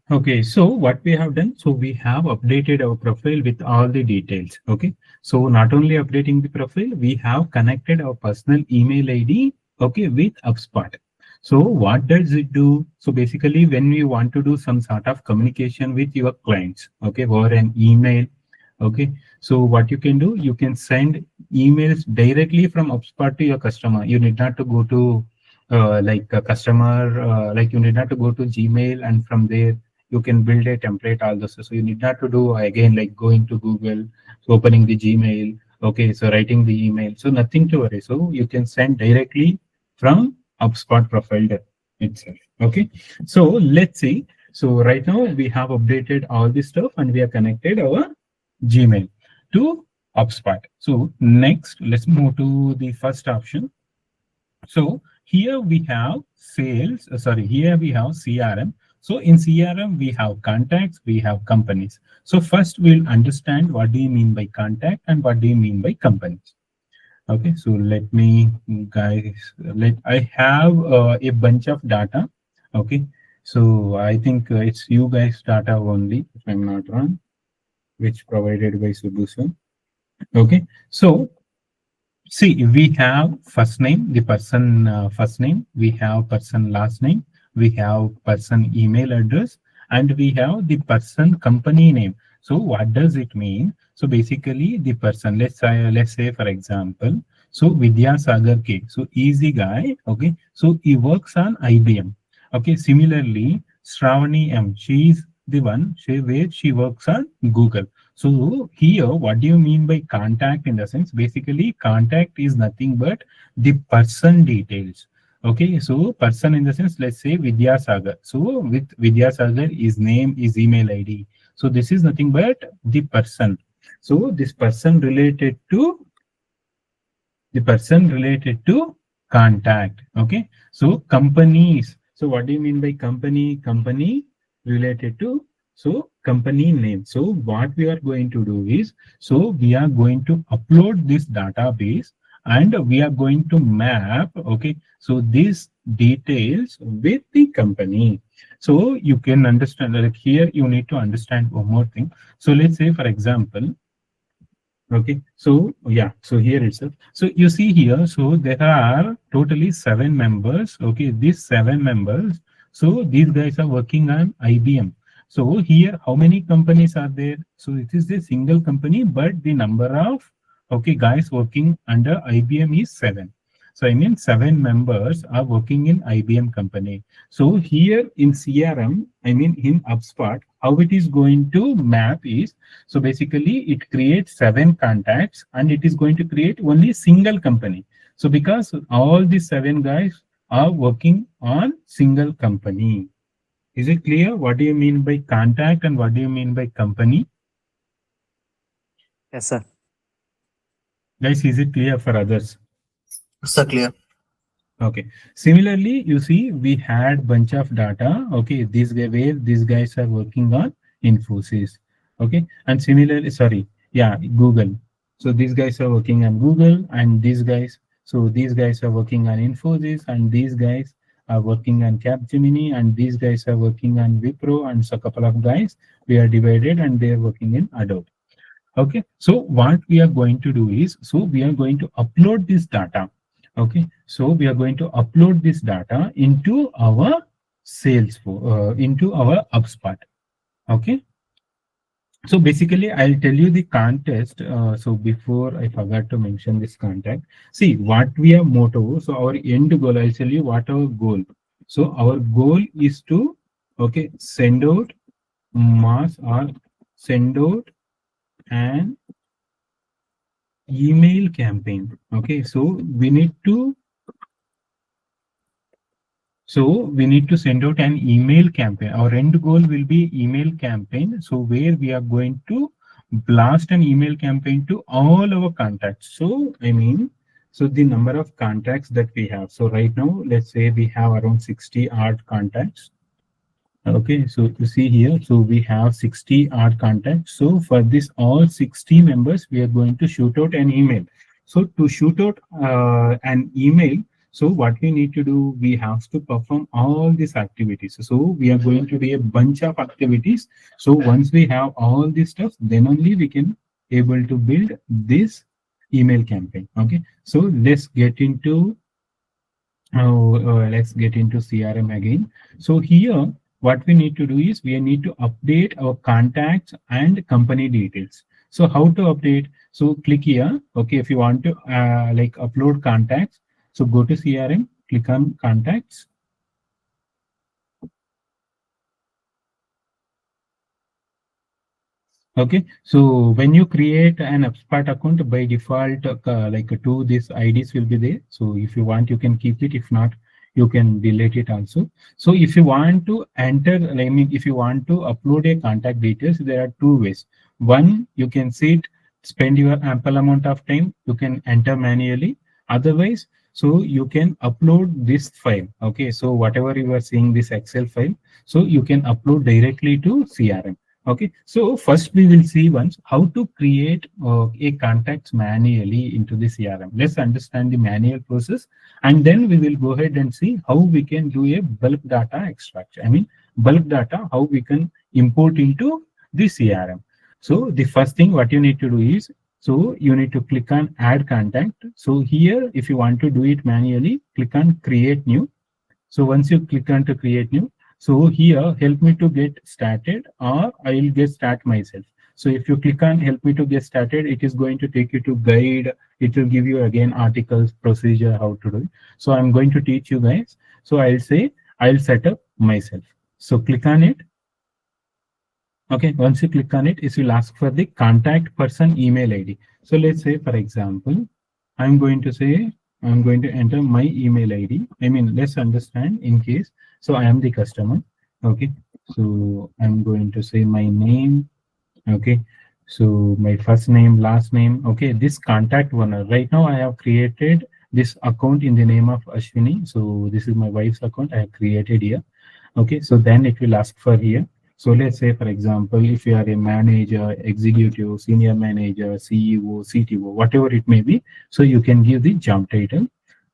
Okay, so what we have done, so we have updated our profile with all the details. Okay, so not only updating the profile, we have connected our personal email ID, okay, with HubSpot. So what does it do? So basically, when you want to do some sort of communication with your clients, okay, or an email, okay, so what you can do, you can send emails directly from HubSpot to your customer. You need not to go to like a customer, like you need not to go to Gmail and from there you can build a template all this. So you need not to do again like going to Google, so opening the Gmail, okay, so writing the email. So nothing to worry. So you can send directly from HubSpot profile itself. Okay. So let's see. So right now we have updated all this stuff and we have connected our Gmail to HubSpot. So next, let's move to the first option. So here we have sales, sorry, here we have CRM. So in CRM, we have contacts, we have companies. So first we'll understand what do you mean by contact and what do you mean by companies. Okay, so let me guys, I have a bunch of data. Okay, so I think it's you guys data only, if I'm not wrong, which provided by Subbu. Okay, so see, we have first name, the person first name, we have person last name, we have person email address, and we have the person company name. So what does it mean? So basically the person, let's say for example, so Vidya Sagar K. So easy guy, okay. So he works on IBM. Okay, similarly, Shravani M. She is the one where she works on Google. So here, what do you mean by contact in the sense? Basically, contact is nothing but the person details. Okay, so person in the sense, let's say Vidya Sagar. So with Vidya Sagar, his name, his email ID. So this is nothing but the person. So this person related to contact. Okay, so companies. So what do you mean by company? Company related to, so company name. So what we are going to do is, so we are going to upload this database and we are going to map, okay, so these details with the company. So you can understand, like here you need to understand one more thing. So let's say for example, okay, so yeah, so here itself. So you see here, so there are totally 7 members. Okay, these 7 members. So these guys are working on IBM. So here, how many companies are there? So it is a single company, but the number of okay guys working under IBM is 7. So I mean 7 members are working in IBM company. So here in CRM, I mean in HubSpot, how it is going to map is, so basically it creates 7 contacts and it is going to create only single company. So because all the 7 guys are working on single company. Is it clear? What do you mean by contact and what do you mean by company? Yes, sir. Guys, is it clear for others? So clear. Okay. Similarly, you see, we had bunch of data. Okay, this guy where these guys are working on Infosys. Okay, and similarly, sorry, yeah, Google. So these guys are working on Google, and these guys. So these guys are working on Infosys, and these guys are working on Capgemini, and these guys are working on Wipro, and so a couple of guys we are divided, and they are working in Adobe. Okay, so what we are going to do is, so we are going to upload this data. Okay, so we are going to upload this data into our into our HubSpot. Okay, so basically I'll tell you the contest. So before I forgot to mention this contact, see what we have motto. So our end goal, I'll tell you what our goal. So our goal is to, okay, send out mass or send out an email campaign. Okay, so we need to send out an email campaign. Our end goal will be email campaign. So where we are going to blast an email campaign to all our contacts. So I mean, so the number of contacts that we have. So right now, let's say we have around 60 odd contacts. Okay, so you see here, so we have 60 odd contacts. So for this all 60 members, we are going to shoot out an email. So to shoot out an email, So what we need to do, we have to perform all these activities. So we are going to do a bunch of activities. So once we have all this stuff, then only we can able to build this email campaign. Okay, so let's get into CRM again. So here, what we need to do is we need to update our contacts and company details. So how to update? So click here. Okay, if you want to like upload contacts, so go to CRM, click on contacts. Okay, so when you create an HubSpot account, by default, like two these IDs will be there. So if you want, you can keep it. If not, you can delete it also. So if you want to enter, I mean, if you want to upload a contact details, there are two ways. One, you can sit, spend your ample amount of time. You can enter manually. Otherwise, so you can upload this file. Okay, so whatever you are seeing this Excel file, so you can upload directly to CRM. Okay, so first we will see once how to create a contacts manually into the CRM. Let's understand the manual process, and then we will go ahead and see how we can do a bulk data extraction. I mean, bulk data, how we can import into the CRM. So the first thing what you need to do is, so you need to click on add contact. So here, if you want to do it manually, click on create new. So once you click on to create new, so here help me to get started, or I will get start myself. So if you click on help me to get started, it is going to take you to guide. It will give you again articles, procedure, how to do it. So I'm going to teach you guys. So I'll say I'll set up myself. So click on it. Okay, once you click on it, it will ask for the contact person email ID. So let's say, for example, I'm going to say, I'm going to enter my email ID. I mean, let's understand in case. So I am the customer. Okay, so I'm going to say my name. Okay, so my first name, last name. Okay, this contact owner. Right now, I have created this account in the name of Ashwini. So this is my wife's account I have created here. Okay, so then it will ask for here. So let's say, for example, if you are a manager, executive, senior manager, CEO, CTO, whatever it may be, so you can give the job title.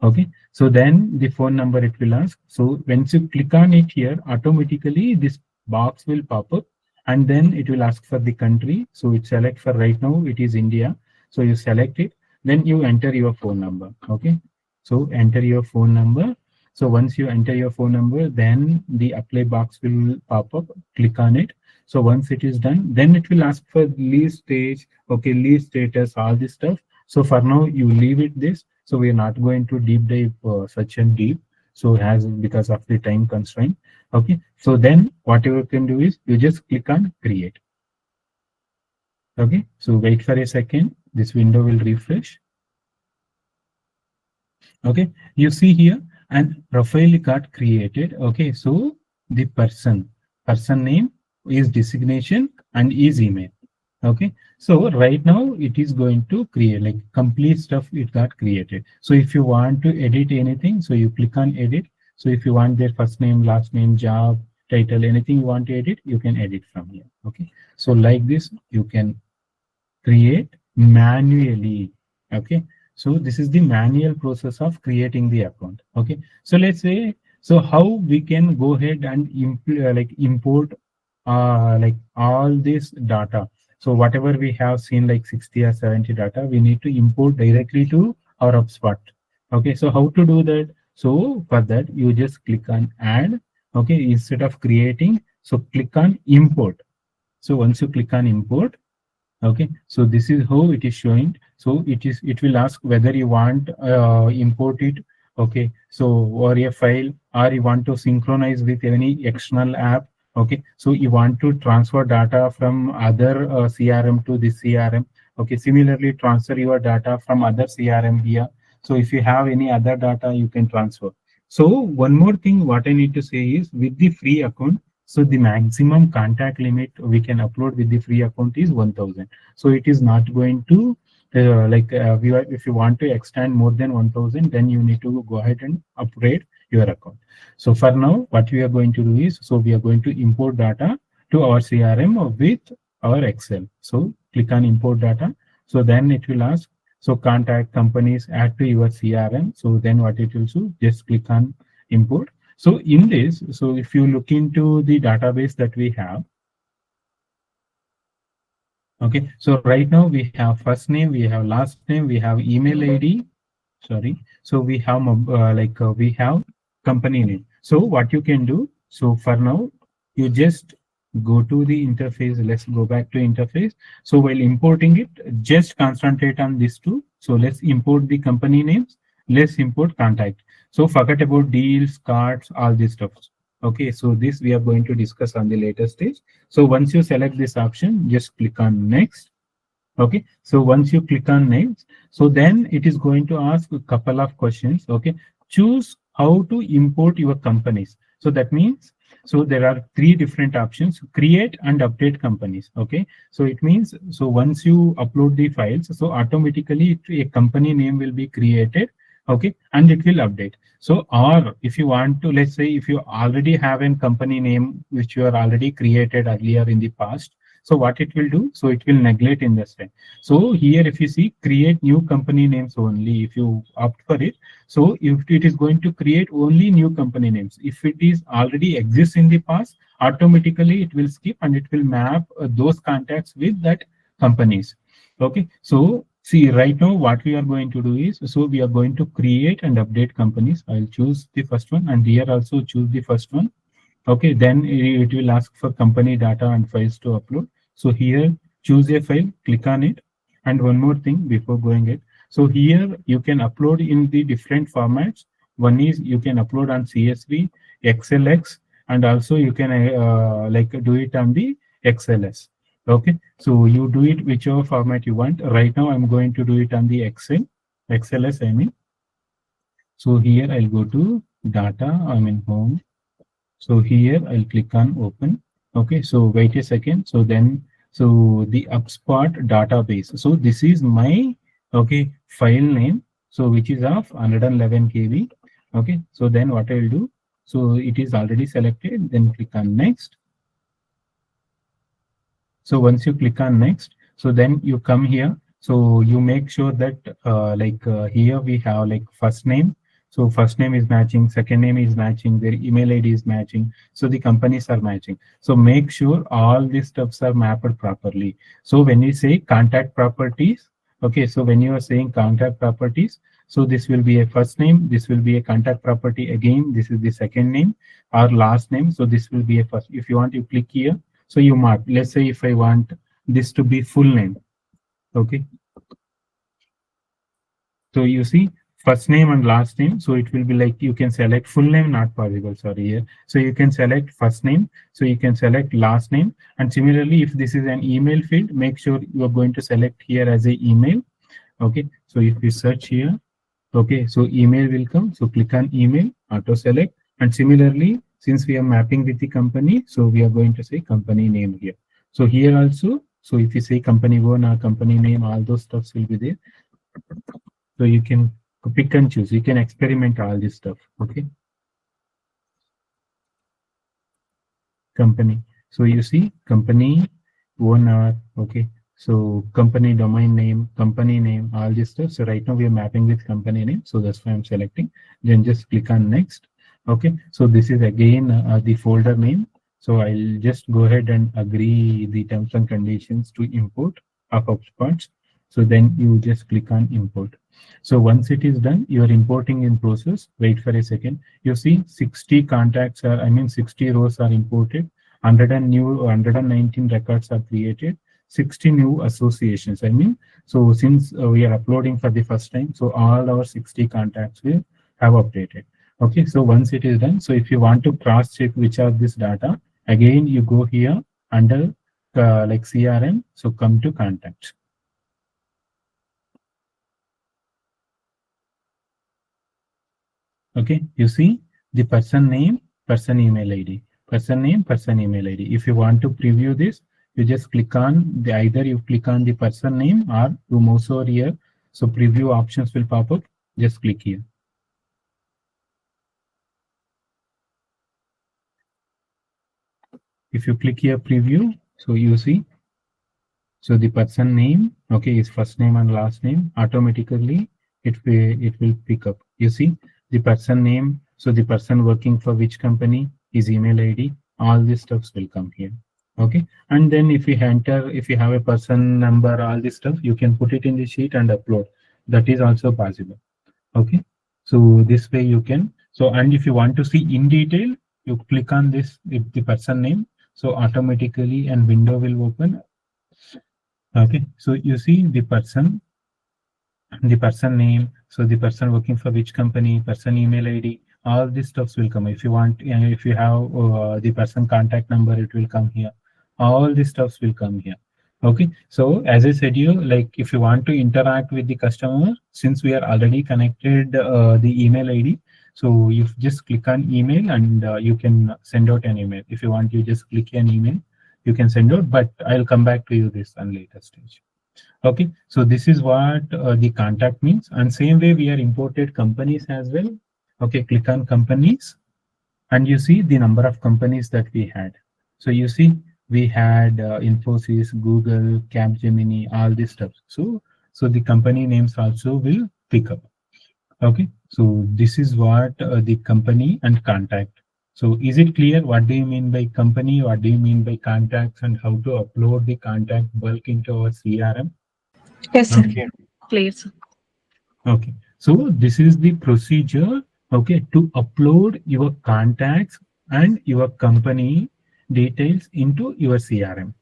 Okay, so then the phone number it will ask. So once you click on it here, automatically this box will pop up, and then it will ask for the country. So it select for right now, it is India. So you select it, then you enter your phone number. Okay, so enter your phone number. So once you enter your phone number, then the apply box will pop up, click on it. So once it is done, then it will ask for leave stage, okay, leave status, all this stuff. So for now, you leave it this. So we are not going to deep dive such and deep. So as because of the time constraint. Okay. So then what you can do is you just click on create. Okay. So wait for a second. This window will refresh. Okay. You see here, and profile got created. Okay, so the person name is designation and is email. Okay, so right now it is going to create like complete stuff it got created. So if you want to edit anything, so you click on edit. So if you want their first name, last name, job title, anything you want to edit, you can edit from here. Okay, so like this you can create manually. Okay, so this is the manual process of creating the account. Okay, so let's say, so how we can go ahead and import like all this data. So whatever we have seen like 60 or 70 data, we need to import directly to our HubSpot. Okay, so how to do that? So for that, you just click on add. Okay, instead of creating, so click on import. So once you click on import, okay, so this is how it is showing. So it will ask whether you want import it. Okay, so or a file, or you want to synchronize with any external app. Okay, so you want to transfer data from other CRM to this CRM. Okay, similarly transfer your data from other CRM here. So if you have any other data, you can transfer. So one more thing what I need to say is, with the free account, so the maximum contact limit we can upload with the free account is 1000. So it is not going to if you want to extend more than 1000, then you need to go ahead and upgrade your account. So for now, what we are going to do is, so we are going to import data to our CRM with our Excel. So click on import data. So then it will ask, So contact companies, add to your CRM. So then what it will do, just click on import. So in this, so if you look into the database that we have, okay, so right now we have first name, we have last name, we have email ID, sorry. So we have we have company name. So what you can do, so for now you just go to the interface. Let's go back to interface. So while importing it, just concentrate on these two. So let's import the company names, let's import contact. So forget about deals, cards, all this stuff. Okay, so this we are going to discuss on the later stage. So once you select this option, just click on next. Okay, so once you click on next, so then it is going to ask a couple of questions. Okay, choose how to import your companies. So that means, so there are three different options: create and update companies. Okay, so it means, so once you upload the files, so automatically a company name will be created. Okay, and it will update. So, or if you want to, let's say if you already have a company name which you are already created earlier in the past, so what it will do, so it will neglect in this way. So here, if you see create new company names only, if you opt for it, so if it is going to create only new company names, if it is already exists in the past, automatically it will skip and it will map those contacts with that companies. Okay, so see right now what we are going to do is, so we are going to create and update companies. I'll choose the first one, and here also choose the first one. Okay, then it will ask for company data and files to upload. So here, choose a file, click on it. And one more thing before going it. So here you can upload in the different formats. One is you can upload on CSV, XLX, and also you can do it on the XLS. Okay, so you do it whichever format you want. Right now I'm going to do it on the XLS, I mean. So here I'll go to data, I mean home. So here I'll click on open. Okay, so wait a second. So then, so the HubSpot database. So this is my, okay, file name. So which is of 111 KB. Okay, so then what I'll do, so it is already selected, then click on next. So once you click on next, so then you come here. So you make sure that here we have like first name. So first name is matching, second name is matching, their email ID is matching. So the companies are matching. So make sure all these stuffs are mapped properly. So when you say contact properties, okay, so when you are saying contact properties, so this will be a first name, this will be a contact property again, this is the second name or last name. So this will be a first. If you want, you click here. So you mark, let's say if I want this to be full name, okay. So you see first name and last name. So it will be like you can select full name, not possible, sorry here. So you can select first name, so you can select last name. And similarly, if this is an email field, make sure you are going to select here as a email. Okay, so if you search here, okay, so email will come. So click on email, auto select. And similarly, since we are mapping with the company, so we are going to say company name here. So here also, so if you say company one or company name, all those stuffs will be there. So you can pick and choose. You can experiment all this stuff. Okay. Company. So you see company owner. Okay. So company domain name, company name, all this stuff. So right now we are mapping with company name. So that's why I'm selecting. Then just click on next. Okay. So this is again the folder name. So I'll just go ahead and agree the terms and conditions to import of HubSpot. So then you just click on import. So once it is done, you are importing in process. Wait for a second. You see 60 contacts are, I mean 60 rows are imported. 119 records are created. 60 new associations. I mean, so since we are uploading for the first time, so all our 60 contacts will have updated. Okay, so once it is done, so if you want to cross check which are this data, again you go here under CRM. So come to contact. Okay, you see the person name, person email ID, person name, person email ID. If you want to preview this, you just click on the, either you click on the person name or you mouse over here. So preview options will pop up. Just click here. If you click here preview, so you see So the person name, okay, is first name and last name. Automatically, it will pick up. You see the person name. So the person working for which company, his email ID, all these stuffs will come here. Okay, and then if you enter, if you have a person number, all this stuff, you can put it in the sheet and upload. That is also possible. Okay, so this way you can. So and if you want to see in detail, you click on this, the person name. So automatically and window will open. Okay, so you see the person name, so the person working for which company, person email ID, all these stuffs will come. If you want, if you have the person contact number, it will come here. All these stuffs will come here. Okay, so as I said, you like if you want to interact with the customer, since we are already connected the email ID, so you just click on email and you can send out an email. If you want, you just click an email, you can send out. But I'll come back to you this on later stage. Okay, so this is what the contact means. And same way we are imported companies as well. Okay, click on companies and you see the number of companies that we had. So you see we had Infosys, Google, Capgemini, all this stuff. So the company names also will pick up. Okay, so this is what the company and contact. So is it clear? What do you mean by company? What do you mean by contacts and how to upload the contact bulk into our CRM? Yes, sir. Okay. Please. Okay, so this is the procedure, okay, to upload your contacts and your company details into your CRM.